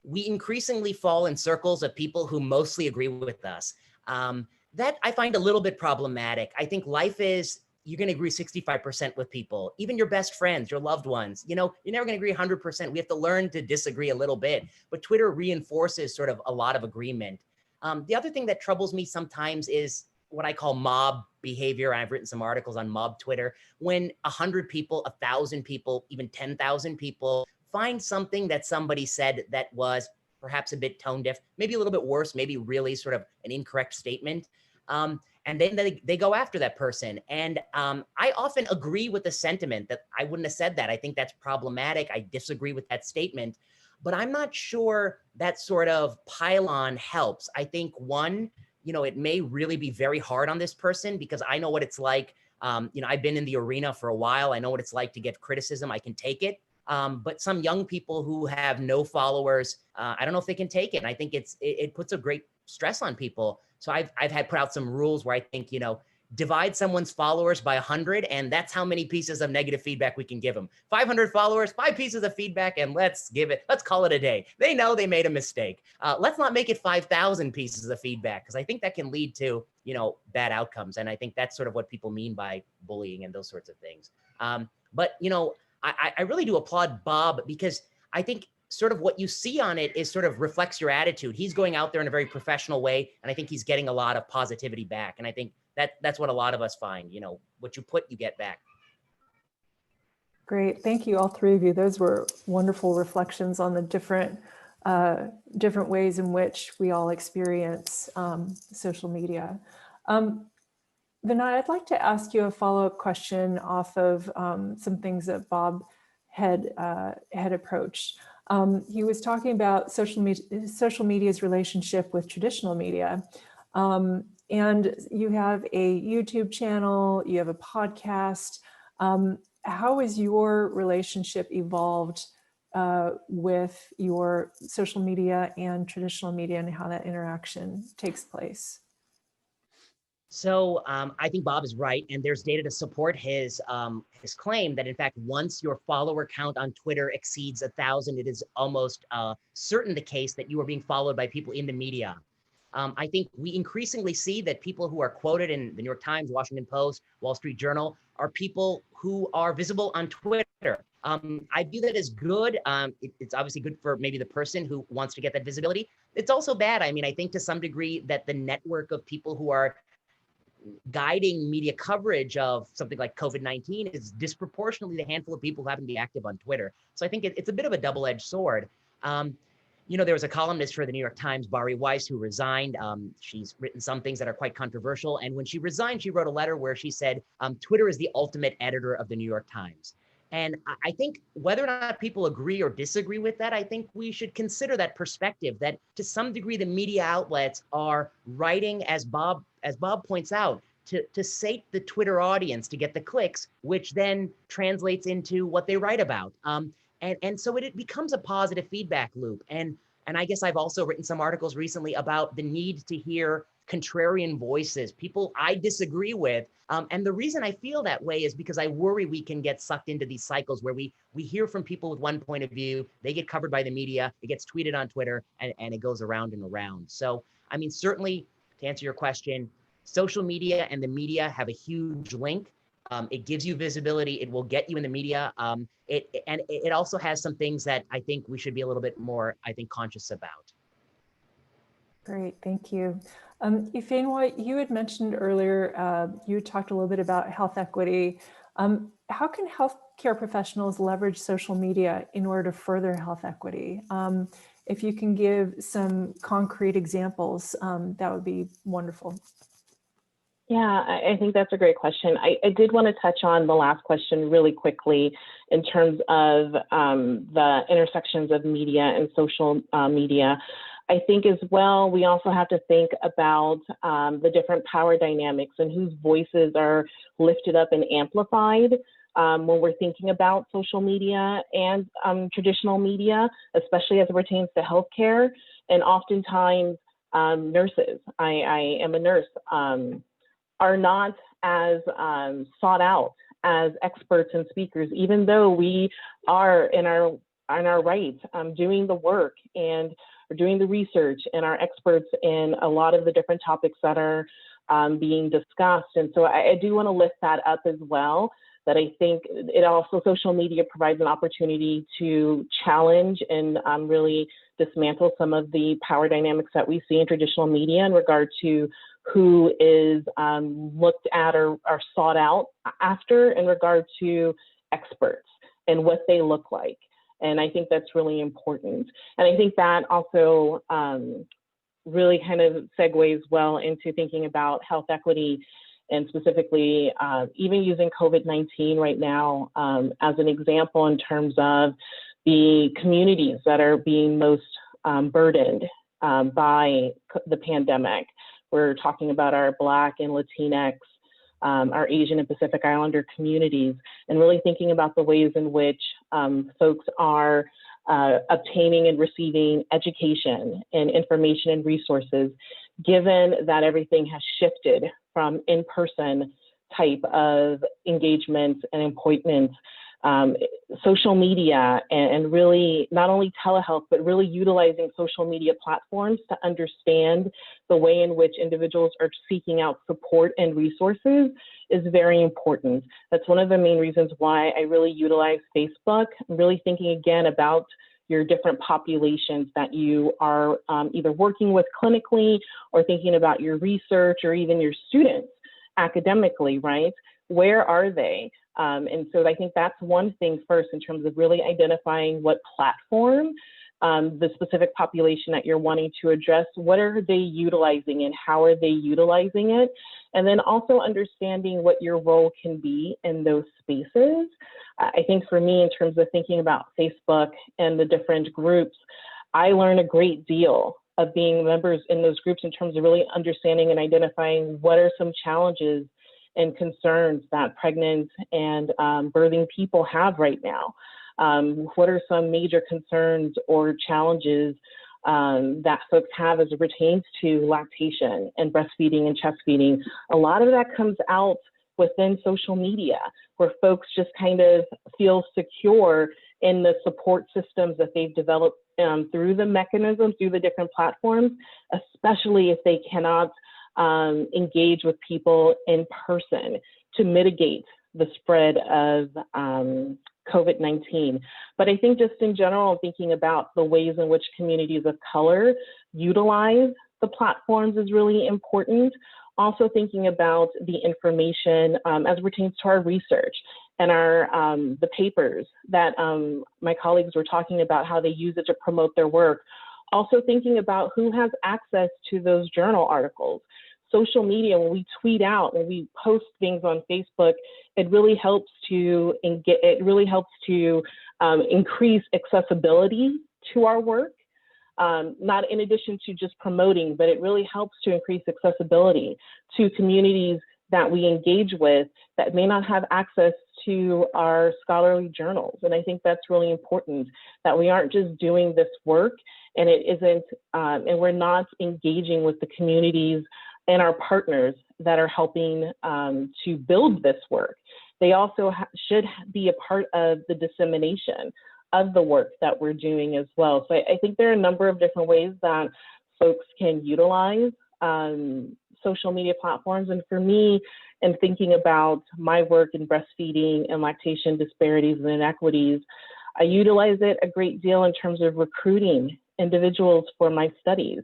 [SPEAKER 3] We increasingly fall in circles of people who mostly agree with us. That I find a little bit problematic. I think life is, you're gonna agree 65% with people, even your best friends, your loved ones. You know, you're never gonna agree 100%. We have to learn to disagree a little bit, but Twitter reinforces sort of a lot of agreement. The other thing that troubles me sometimes is what I call mob behavior. I've written some articles on mob Twitter. When 100 people, 1,000 people, even 10,000 people find something that somebody said that was perhaps a bit tone deaf, maybe a little bit worse, maybe really sort of an incorrect statement. And then they go after that person. And I often agree with the sentiment that I wouldn't have said that. I think that's problematic. I disagree with that statement, but I'm not sure that sort of pile-on helps. I think one, you know, it may really be very hard on this person because I know what it's like. You know, I've been in the arena for a while. I know what it's like to get criticism. I can take it. But some young people who have no followers, I don't know if they can take it. And I think it puts a great stress on people. So I've had put out some rules where I think, you know, divide someone's followers by 100, and that's how many pieces of negative feedback we can give them. 500 followers, 5 pieces of feedback, and let's call it a day. They know they made a mistake. Let's not make it 5,000 pieces of feedback, because I think that can lead to, you know, bad outcomes. And I think that's sort of what people mean by bullying and those sorts of things. But, you know, I really do applaud Bob, because I think sort of what you see on it is sort of reflects your attitude. He's going out there in a very professional way, and I think he's getting a lot of positivity back. And I think that's what a lot of us find, you know, what you put, you get back.
[SPEAKER 1] Great, thank you, all three of you. Those were wonderful reflections on the different ways in which we all experience social media. Vinay, I'd like to ask you a follow-up question off of some things that Bob had approached. He was talking about social media's relationship with traditional media. And you have a YouTube channel, you have a podcast. How has your relationship evolved with your social media and traditional media, and how that interaction takes place?
[SPEAKER 3] So I think Bob is right, and there's data to support his claim that, in fact, once your follower count on Twitter exceeds 1,000, it is almost certain the case that you are being followed by people in the media. I think we increasingly see that people who are quoted in the New York Times, Washington Post, Wall Street Journal are people who are visible on Twitter. I view that as good. It's obviously good for maybe the person who wants to get that visibility. It's also bad. I mean, I think to some degree that the network of people who are guiding media coverage of something like COVID-19 is disproportionately the handful of people who happen to be active on Twitter. So I think it's a bit of a double-edged sword. You know, there was a columnist for the New York Times, Bari Weiss, who resigned. She's written some things that are quite controversial. And when she resigned, she wrote a letter where she said, Twitter is the ultimate editor of the New York Times. And I think whether or not people agree or disagree with that, I think we should consider that perspective, that to some degree, the media outlets are writing, as Bob points out, to sate the Twitter audience to get the clicks, which then translates into what they write about. And so it becomes a positive feedback loop. And I guess I've also written some articles recently about the need to hear contrarian voices, people I disagree with. And the reason I feel that way is because I worry we can get sucked into these cycles where we hear from people with one point of view, they get covered by the media, it gets tweeted on Twitter, and it goes around and around. So, I mean, certainly to answer your question, social media and the media have a huge link. It gives you visibility. It will get you in the media. It also has some things that I think we should be a little bit more, I think, conscious about.
[SPEAKER 1] Great, thank you. Ifeanyi, you had mentioned earlier, you talked a little bit about health equity. How can healthcare professionals leverage social media in order to further health equity? If you can give some concrete examples, that would be wonderful.
[SPEAKER 2] Yeah, I think that's a great question. I did want to touch on the last question really quickly in terms of the intersections of media and social media. I think as well, we also have to think about the different power dynamics and whose voices are lifted up and amplified when we're thinking about social media and traditional media, especially as it pertains to healthcare. And oftentimes, nurses, I am a nurse, are not as sought out as experts and speakers, even though we are in our right doing the work and doing the research and are experts in a lot of the different topics that are being discussed. And so I do want to lift that up as well, that I think it also, social media provides an opportunity to challenge and really dismantle some of the power dynamics that we see in traditional media in regard to who is looked at or sought out after in regard to experts and what they look like. And I think that's really important. And I think that also really kind of segues well into thinking about health equity, and specifically even using COVID-19 right now as an example in terms of the communities that are being most burdened by the pandemic. We're talking about our Black and Latinx, our Asian and Pacific Islander communities, and really thinking about the ways in which folks are obtaining and receiving education and information and resources, given that everything has shifted from in-person type of engagements and appointments, social media, and really not only telehealth, but really utilizing social media platforms to understand the way in which individuals are seeking out support and resources is very important. That's one of the main reasons why I really utilize Facebook. I'm really thinking again about your different populations that you are either working with clinically or thinking about your research or even your students academically, right? Where are they? And so I think that's one thing first in terms of really identifying what platform the specific population that you're wanting to address, what are they utilizing and how are they utilizing it? And then also understanding what your role can be in those spaces. I think for me, in terms of thinking about Facebook and the different groups, I learned a great deal of being members in those groups in terms of really understanding and identifying what are some challenges and concerns that pregnant and birthing people have right now. What are some major concerns or challenges that folks have as it pertains to lactation and breastfeeding and chest feeding? A lot of that comes out within social media, where folks just kind of feel secure in the support systems that they've developed through the mechanisms, through the different platforms, especially if they cannot engage with people in person to mitigate the spread of COVID-19. But I think just in general, thinking about the ways in which communities of color utilize the platforms is really important. Also thinking about the information as it pertains to our research and our the papers that my colleagues were talking about, how they use it to promote their work. Also thinking about who has access to those journal articles. Social media, when we tweet out, when we post things on Facebook, it really helps to increase accessibility to our work. Not in addition to just promoting, but it really helps to increase accessibility to communities that we engage with that may not have access to our scholarly journals. And I think that's really important, that we aren't just doing this work and it isn't, and we're not engaging with the communities and our partners that are helping to build this work. They also should be a part of the dissemination of the work that we're doing as well. So I think there are a number of different ways that folks can utilize social media platforms. And for me, in thinking about my work in breastfeeding and lactation disparities and inequities, I utilize it a great deal in terms of recruiting individuals for my studies,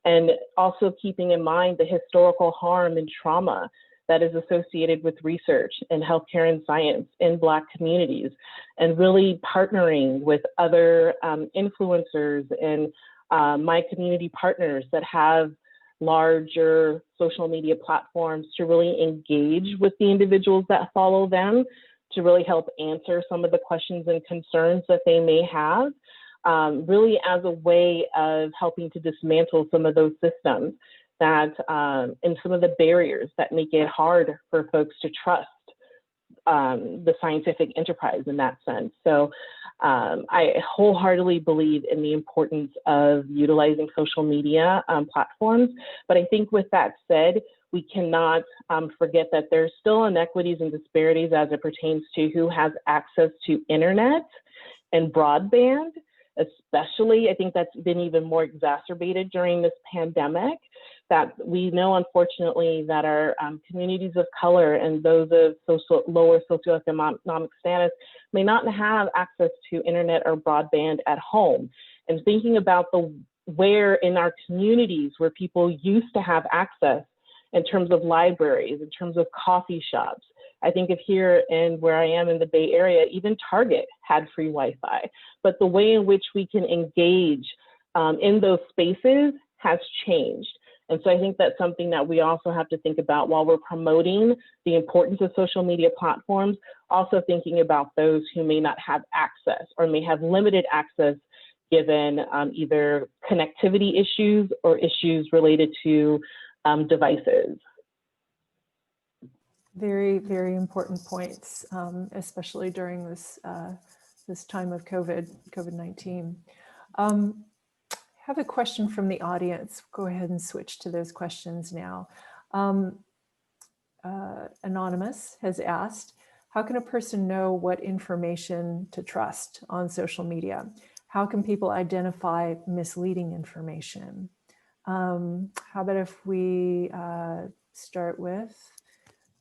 [SPEAKER 2] and also keeping in mind the historical harm and trauma that is associated with research in healthcare and science in Black communities, and really partnering with other influencers and my community partners that have larger social media platforms to really engage with the individuals that follow them, to really help answer some of the questions and concerns that they may have. really as a way of helping to dismantle some of those systems that and some of the barriers that make it hard for folks to trust the scientific enterprise in that sense. So I wholeheartedly believe in the importance of utilizing social media platforms. But I think with that said, we cannot forget that there's still inequities and disparities as it pertains to who has access to internet and broadband, especially. I think that's been even more exacerbated during this pandemic, that we know, unfortunately, that our communities of color and those of lower socioeconomic status may not have access to internet or broadband at home. And thinking about where in our communities where people used to have access in terms of libraries, in terms of coffee shops. I think of here and where I am in the Bay Area, even Target had free Wi-Fi. But the way in which we can engage in those spaces has changed. And so I think that's something that we also have to think about while we're promoting the importance of social media platforms, also thinking about those who may not have access or may have limited access given either connectivity issues or issues related to devices.
[SPEAKER 1] Very, very important points, especially during this this time of COVID-19. Have a question from the audience. Go ahead and switch to those questions now. Anonymous has asked, how can a person know what information to trust on social media? How can people identify misleading information? How about if we start with,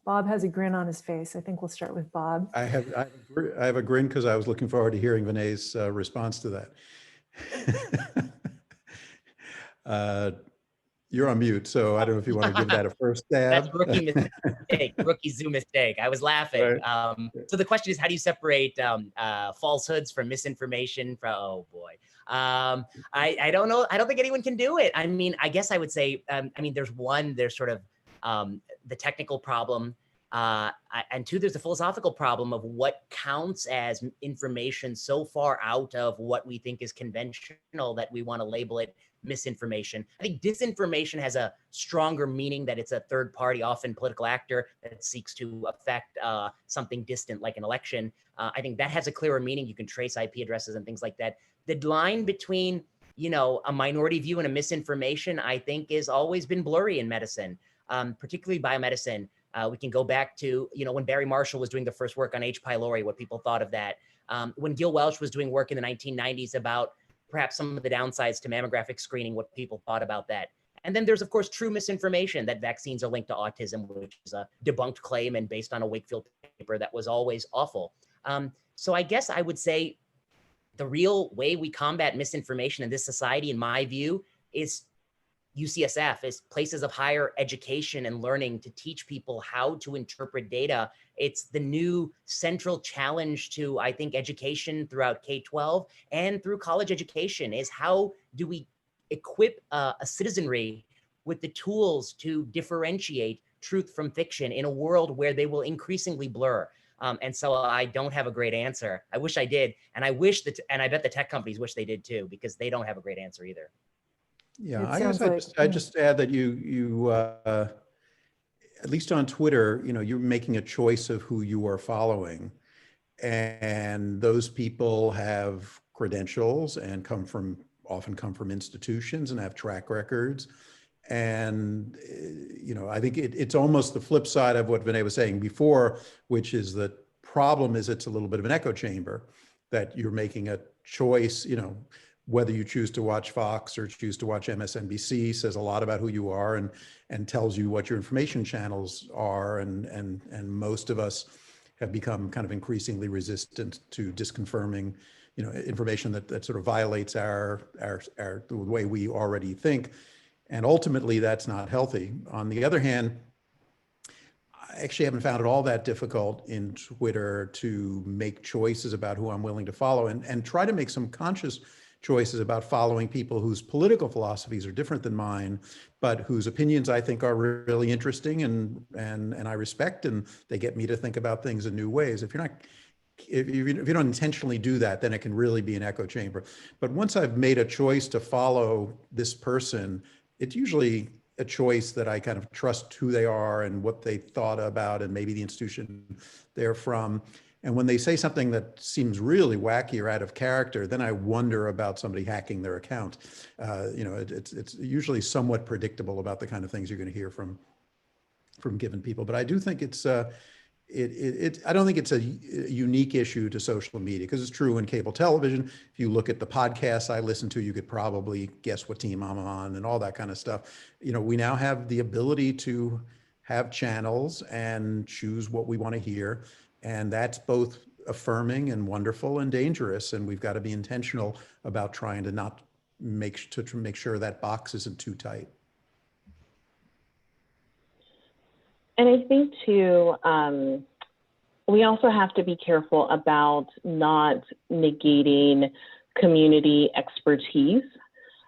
[SPEAKER 1] Bob has a grin on his face. I think we'll start with Bob.
[SPEAKER 4] I have a grin because I was looking forward to hearing Vinay's response to that. You're on mute, so I don't know if you want to give that a first stab.
[SPEAKER 3] That's rookie mistake, rookie Zoom mistake. I was laughing.
[SPEAKER 4] Right.
[SPEAKER 3] So the question is, how do you separate falsehoods from misinformation? Oh boy. I don't know. I don't think anyone can do it. I mean, I guess I would say, there's sort of the technical problem. And two, there's the philosophical problem of what counts as information so far out of what we think is conventional that we want to label it misinformation. I think disinformation has a stronger meaning, that it's a third party, often political actor that seeks to affect something distant like an election. I think that has a clearer meaning. You can trace IP addresses and things like that. The line between, a minority view and a misinformation, I think, has always been blurry in medicine, particularly biomedicine. We can go back to, when Barry Marshall was doing the first work on H. pylori, what people thought of that. When Gil Welch was doing work in the 1990s about perhaps some of the downsides to mammographic screening, what people thought about that. And then there's, of course, true misinformation that vaccines are linked to autism, which is a debunked claim and based on a Wakefield paper that was always awful. So I guess I would say the real way we combat misinformation in this society, in my view, is UCSF, is places of higher education and learning to teach people how to interpret data. It's the new central challenge to, I think, education throughout K-12 and through college education, is how do we equip a citizenry with the tools to differentiate truth from fiction in a world where they will increasingly blur. And so I don't have a great answer. I wish I did. And I wish that, and I bet the tech companies wish they did too, because they don't have a great answer either.
[SPEAKER 4] Yeah, I guess I'd just add that you at least on Twitter, you're making a choice of who you are following, and those people have credentials and often come from institutions and have track records. And, I think it's almost the flip side of what Vinay was saying before, which is the problem is it's a little bit of an echo chamber, that you're making a choice, whether you choose to watch Fox or choose to watch MSNBC says a lot about who you are and tells you what your information channels are. And most of us have become kind of increasingly resistant to disconfirming, information that sort of violates the way we already think. And ultimately that's not healthy. On the other hand, I actually haven't found it all that difficult in Twitter to make choices about who I'm willing to follow and try to make some conscious choices about following people whose political philosophies are different than mine, but whose opinions I think are really interesting and I respect, and they get me to think about things in new ways. If you're not if you don't intentionally do that, then it can really be an echo chamber. But once I've made a choice to follow this person, it's usually a choice that I kind of trust who they are and what they thought about and maybe the institution they're from. And when they say something that seems really wacky or out of character, then I wonder about somebody hacking their account. It's usually somewhat predictable about the kind of things you're going to hear from given people. But I do think I don't think it's a unique issue to social media, because it's true in cable television. If you look at the podcasts I listen to, you could probably guess what team I'm on and all that kind of stuff. We now have the ability to have channels and choose what we want to hear. And that's both affirming and wonderful and dangerous. And we've got to be intentional about trying to not make sure that box isn't too tight.
[SPEAKER 2] And I think too, we also have to be careful about not negating community expertise,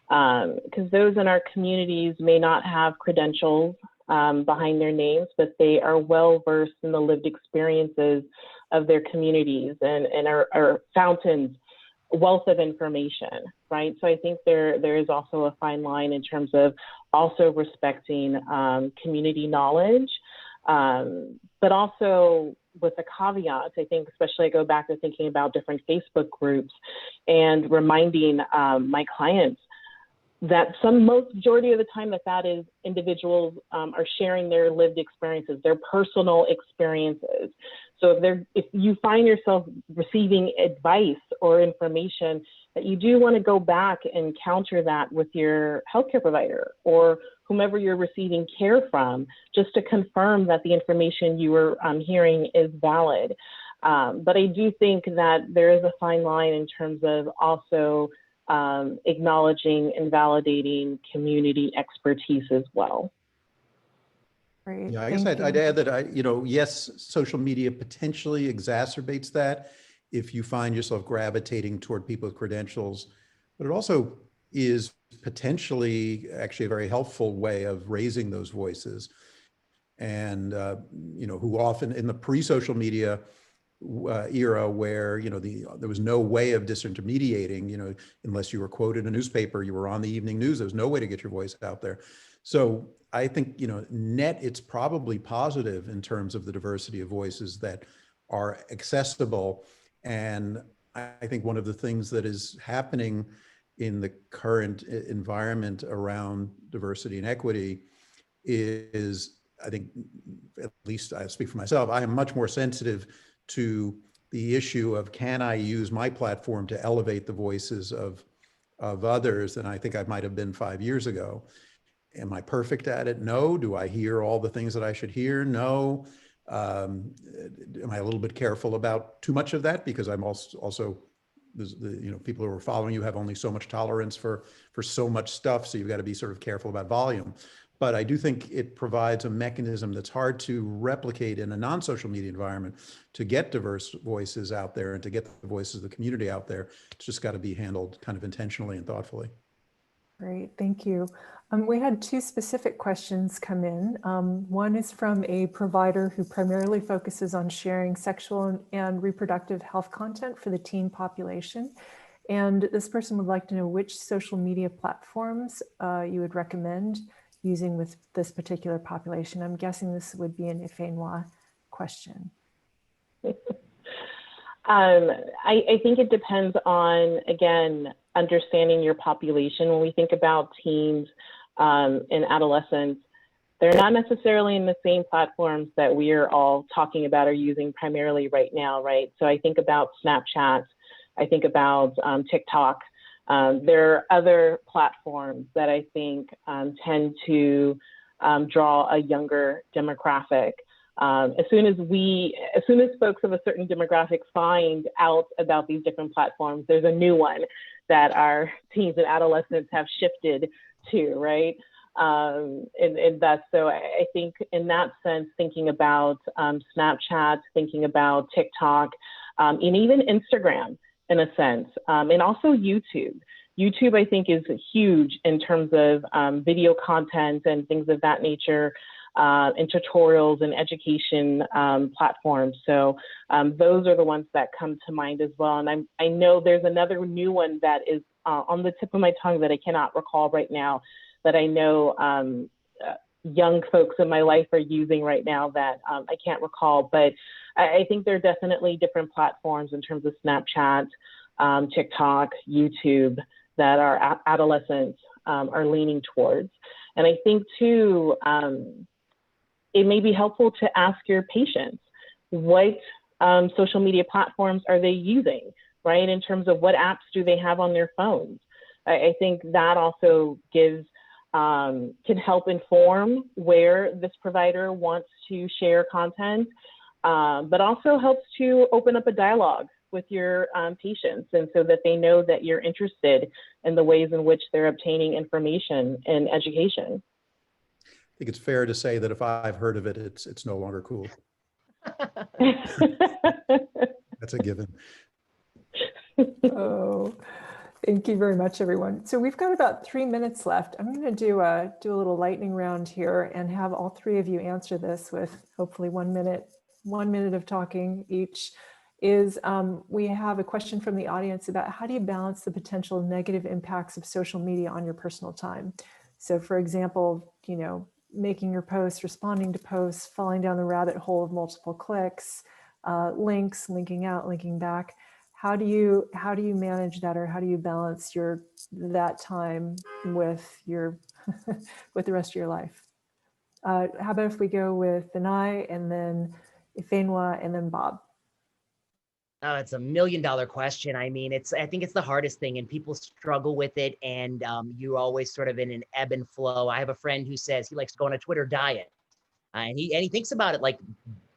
[SPEAKER 2] because those in our communities may not have credentials behind their names, but they are well versed in the lived experiences of their communities and are fountains, wealth of information, right? So I think there is also a fine line in terms of also respecting community knowledge, but also with a caveat. I think, especially I go back to thinking about different Facebook groups and reminding my clients that majority of the time that is individuals are sharing their lived experiences, their personal experiences. So if you find yourself receiving advice or information, that you do want to go back and counter that with your healthcare provider or whomever you're receiving care from, just to confirm that the information you are hearing is valid. But I do think that there is a fine line in terms of also acknowledging and validating community expertise as well.
[SPEAKER 1] Great.
[SPEAKER 4] Yeah, I guess I'd add that yes, social media potentially exacerbates that if you find yourself gravitating toward people with credentials, but it also is potentially actually a very helpful way of raising those voices. And who often in the pre-social media era where there was no way of disintermediating, unless you were quoted in a newspaper, you were on the evening news, there was no way to get your voice out there. So I think net it's probably positive in terms of the diversity of voices that are accessible. And I think one of the things that is happening in the current environment around diversity and equity is, I think, at least I speak for myself, I am much more sensitive to the issue of, can I use my platform to elevate the voices of others than I think I might have been 5 years ago. Am I perfect at it? No. Do I hear all the things that I should hear? No. Am I a little bit careful about too much of that? Because I'm also people who are following you have only so much tolerance for so much stuff. So you've got to be sort of careful about volume. But I do think it provides a mechanism that's hard to replicate in a non-social media environment to get diverse voices out there and to get the voices of the community out there. It's just got to be handled kind of intentionally and thoughtfully.
[SPEAKER 1] Great, thank you. We had two specific questions come in. One is from a provider who primarily focuses on sharing sexual and reproductive health content for the teen population. And this person would like to know which social media platforms you would recommend using with this particular population. I'm guessing this would be an Ifeanyi question.
[SPEAKER 2] I think it depends on, again, understanding your population. When we think about teens and adolescents, they're not necessarily in the same platforms that we are all talking about or using primarily right now, right? So I think about Snapchat, I think about TikTok. There are other platforms that I think tend to draw a younger demographic. As soon as folks of a certain demographic find out about these different platforms, there's a new one that our teens and adolescents have shifted to, right? And that's, so I think in that sense, thinking about Snapchat, thinking about TikTok, and even Instagram in a sense, and also YouTube. YouTube, I think, is huge in terms of video content and things of that nature. and tutorials and education platforms. So those are the ones that come to mind as well. And I know there's another new one that is on the tip of my tongue that I cannot recall right now, that I know young folks in my life are using right now that I can't recall. But I think there are definitely different platforms in terms of Snapchat, TikTok, YouTube, that our adolescents are leaning towards. And I think too, it may be helpful to ask your patients, what social media platforms are they using, right? In terms of what apps do they have on their phones? I think that also gives, can help inform where this provider wants to share content, but also helps to open up a dialogue with your patients, and so that they know that you're interested in the ways in which they're obtaining information and education.
[SPEAKER 4] I think it's fair to say that if I've heard of it, it's no longer cool. That's a given.
[SPEAKER 1] Oh, thank you very much, everyone. So we've got about 3 minutes left. I'm going to do a little lightning round here and have all three of you answer this with hopefully 1 minute of talking each. We have a question from the audience about how do you balance the potential negative impacts of social media on your personal time? So for example, making your posts, responding to posts, falling down the rabbit hole of multiple clicks, links, linking out, linking back. How do you manage that, or how do you balance that time with with the rest of your life? How about if we go with Vinay and then Ifenwa and then Bob?
[SPEAKER 3] Oh, it's $1 million question. I mean, I think it's the hardest thing, and people struggle with it. And you're always sort of in an ebb and flow. I have a friend who says he likes to go on a Twitter diet, and he thinks about it like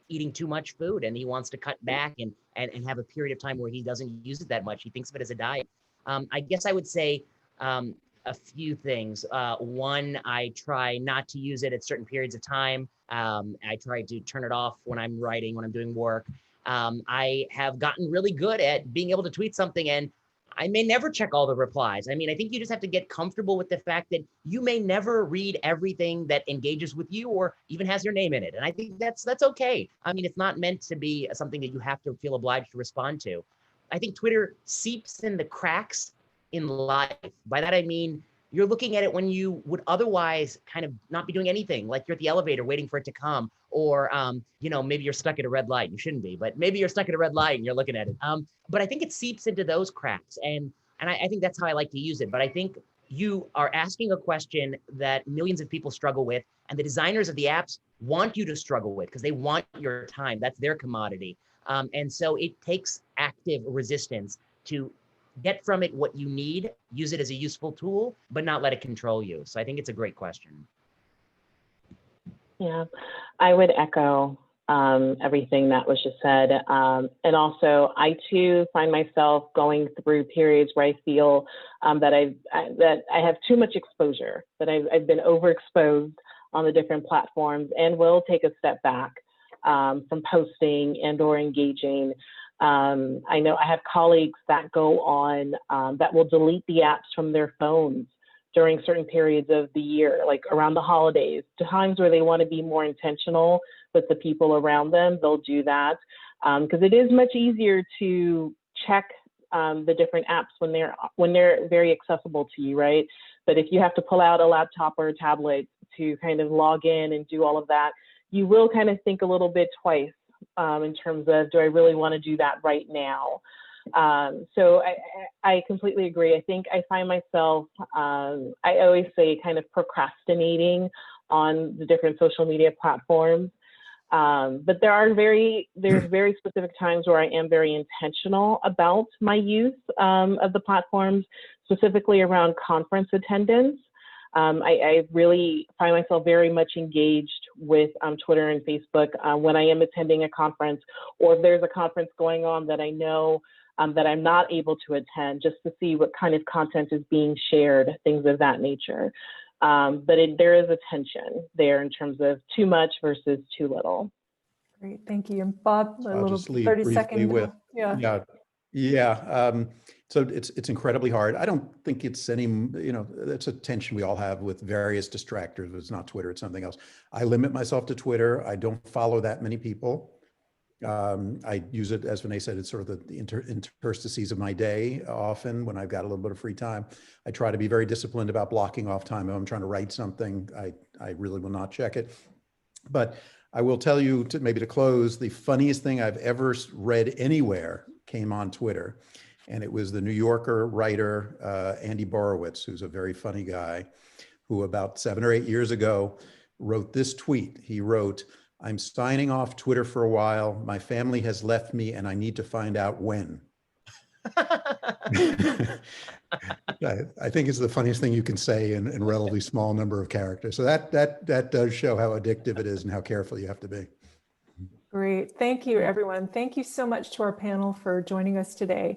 [SPEAKER 3] eating too much food, and he wants to cut back and have a period of time where he doesn't use it that much. He thinks of it as a diet. I guess I would say a few things. One, I try not to use it at certain periods of time. I try to turn it off when I'm writing, when I'm doing work. I have gotten really good at being able to tweet something and I may never check all the replies. I mean, I think you just have to get comfortable with the fact that you may never read everything that engages with you or even has your name in it. And I think that's okay. I mean, it's not meant to be something that you have to feel obliged to respond to. I think Twitter seeps in the cracks in life. By that, I mean, you're looking at it when you would otherwise kind of not be doing anything, like you're at the elevator waiting for it to come, or maybe you're stuck at a red light. You shouldn't be, but maybe you're stuck at a red light and you're looking at it. But I think it seeps into those cracks, and I think that's how I like to use it. But I think you are asking a question that millions of people struggle with, and the designers of the apps want you to struggle with because they want your time. That's their commodity, and so it takes active resistance to get from it what you need, use it as a useful tool, but not let it control you. So I think it's a great question.
[SPEAKER 2] Yeah, I would echo everything that was just said. And also, I too find myself going through periods where I feel that I have too much exposure, that I've been overexposed on the different platforms, and will take a step back from posting and or engaging. I know I have colleagues that go on that will delete the apps from their phones during certain periods of the year, like around the holidays, to times where they want to be more intentional with the people around them. They'll do that because it is much easier to check the different apps when they're very accessible to you, right? But if you have to pull out a laptop or a tablet to kind of log in and do all of that, you will kind of think a little bit twice in terms of, do I really want to do that right now? So I completely agree. I think I find myself, I always say, kind of procrastinating on the different social media platforms. But there's very specific times where I am very intentional about my use of the platforms, specifically around conference attendance. I really find myself very much engaged with Twitter and Facebook when I am attending a conference, or if there's a conference going on that I know that I'm not able to attend, just to see what kind of content is being shared, things of that nature. But there is a tension there in terms of too much versus too little.
[SPEAKER 1] Great, thank you. And Bob,
[SPEAKER 4] I'll just leave
[SPEAKER 1] 30
[SPEAKER 4] briefly
[SPEAKER 1] second.
[SPEAKER 4] with,
[SPEAKER 1] Yeah.
[SPEAKER 4] Yeah. So it's incredibly hard. I don't think it's any, that's a tension we all have with various distractors. It's not Twitter, it's something else. I limit myself to Twitter. I don't follow that many people. I use it, as Vinay said, it's sort of the interstices of my day often when I've got a little bit of free time. I try to be very disciplined about blocking off time. If I'm trying to write something, I really will not check it. But I will tell you, maybe to close, the funniest thing I've ever read anywhere came on Twitter. And it was the New Yorker writer, Andy Borowitz, who's a very funny guy, who about 7 or 8 years ago wrote this tweet. He wrote, "I'm signing off Twitter for a while. My family has left me and I need to find out when." I think it's the funniest thing you can say in a relatively small number of characters. So that does show how addictive it is and how careful you have to be.
[SPEAKER 1] Great. Thank you, everyone. Thank you so much to our panel for joining us today.